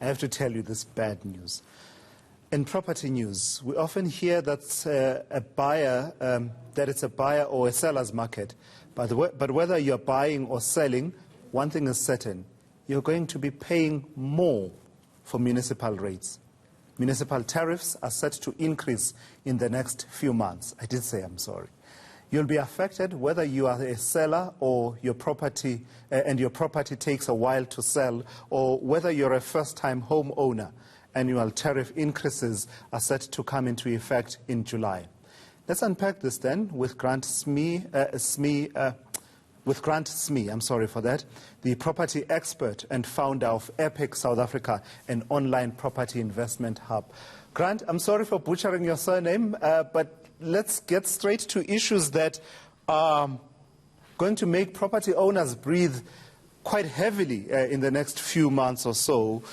I have to tell you this bad news. In property news, we often hear that it's a buyer or a seller's market. But whether you're buying or selling, one thing is certain. You're going to be paying more for municipal rates. Municipal tariffs are set to increase in the next few months. I did say I'm sorry. You'll be affected whether you are a seller or your property and your property takes a while to sell, or whether you're a first-time homeowner. Annual tariff increases are set to come into effect in July. Let's unpack this then with Grant Smee, the property expert and founder of Epic South Africa, an online property investment hub. Grant, I'm sorry for butchering your surname, but let's get straight to issues that are going to make property owners breathe quite heavily in the next few months or so.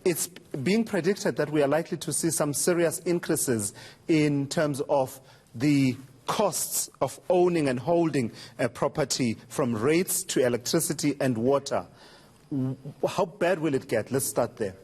It's being predicted that we are likely to see some serious increases in terms of the costs of owning and holding a property, from rates to electricity and water. How bad will it get? Let's start there.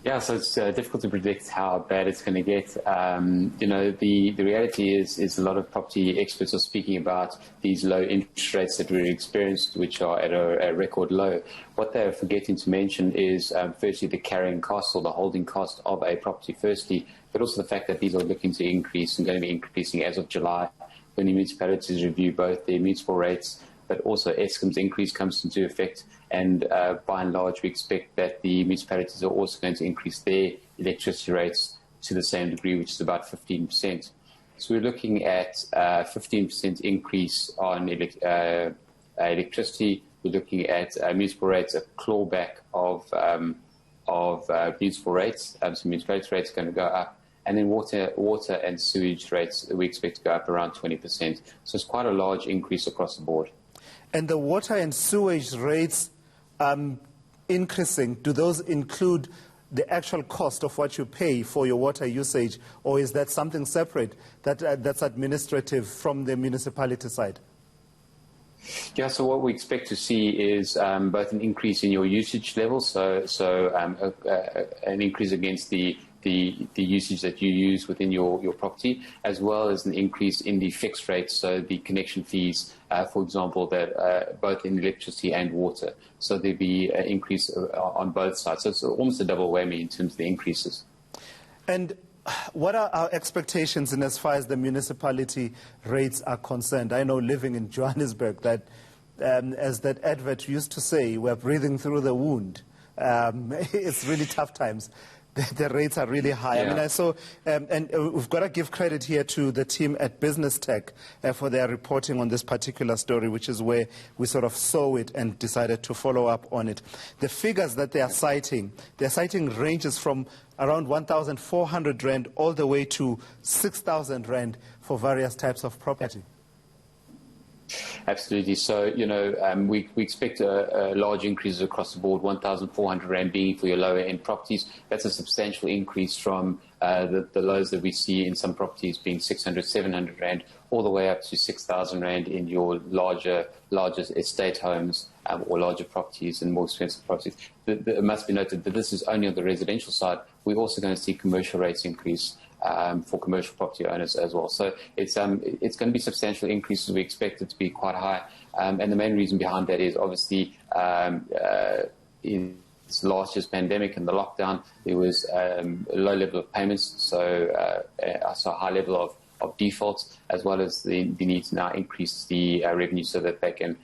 Yeah, so it's difficult to predict how bad it's going to get. The reality is a lot of property experts are speaking about these low interest rates that we've experienced, which are at a record low. What they're forgetting to mention is firstly the carrying cost or the holding cost of a property firstly, but also the fact that these are looking to increase and going to be increasing as of July when the municipalities review both their municipal rates, but also Eskom's increase comes into effect. And by and large, we expect that the municipalities are also going to increase their electricity rates to the same degree, which is about 15%. So we're looking at a 15% increase on electricity. We're looking at municipal rates, a clawback of municipal rates. So municipality rates are going to go up. And then water and sewage rates we expect to go up around 20%. So it's quite a large increase across the board. And the water and sewage rates increasing, do those include the actual cost of what you pay for your water usage, or is that something separate that's administrative from the municipality side? Yeah, so what we expect to see is both an increase in your usage levels, an increase against the usage that you use within your property, as well as an increase in the fixed rates, so the connection fees, for example, that both in electricity and water. So there'll be an increase on both sides. So it's almost a double whammy in terms of the increases. And what are our expectations in as far as the municipality rates are concerned? I know, living in Johannesburg, that as that advert used to say, we're breathing through the wound. It's really tough times. The rates are really high. Yeah. I mean, I saw, and we've got to give credit here to the team at Business Tech for their reporting on this particular story, which is where we sort of saw it and decided to follow up on it. The figures that they're citing ranges from around 1,400 Rand all the way to 6,000 Rand for various types of property. Absolutely. So, we expect a large increase across the board, 1,400 Rand being for your lower end properties. That's a substantial increase from the lows that we see in some properties being 600, 700 Rand, all the way up to 6,000 Rand in your larger estate homes or larger properties and more expensive properties. It must be noted that this is only on the residential side. We're also going to see commercial rates increase for commercial property owners as well. So it's going to be substantial increases. We expect it to be quite high. And the main reason behind that is obviously in last year's pandemic and the lockdown, there was a low level of payments, so a high level of defaults, as well as the need to now increase the revenue so that they can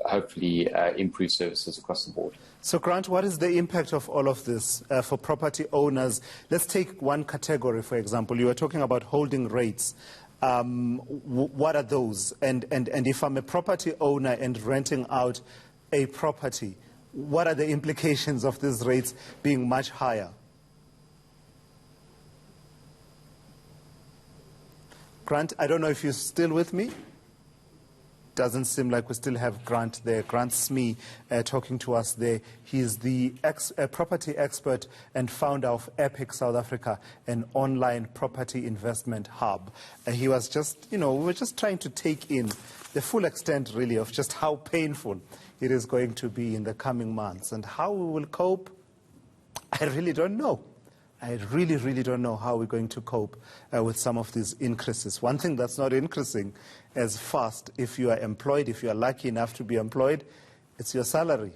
hopefully improve services across the board. So, Grant, what is the impact of all of this for property owners? Let's take one category, for example. You were talking about holding rates. What are those? And if I'm a property owner and renting out a property, what are the implications of these rates being much higher? Grant, I don't know if you're still with me. Doesn't seem like we still have Grant there. Grant Smee talking to us there. He's the property expert and founder of Epic South Africa, an online property investment hub. He was just, we were just trying to take in the full extent, really, of just how painful it is going to be in the coming months and how we will cope. I really don't know. I really, really don't know how we're going to cope with some of these increases. One thing that's not increasing as fast, if you are employed, if you are lucky enough to be employed, it's your salary.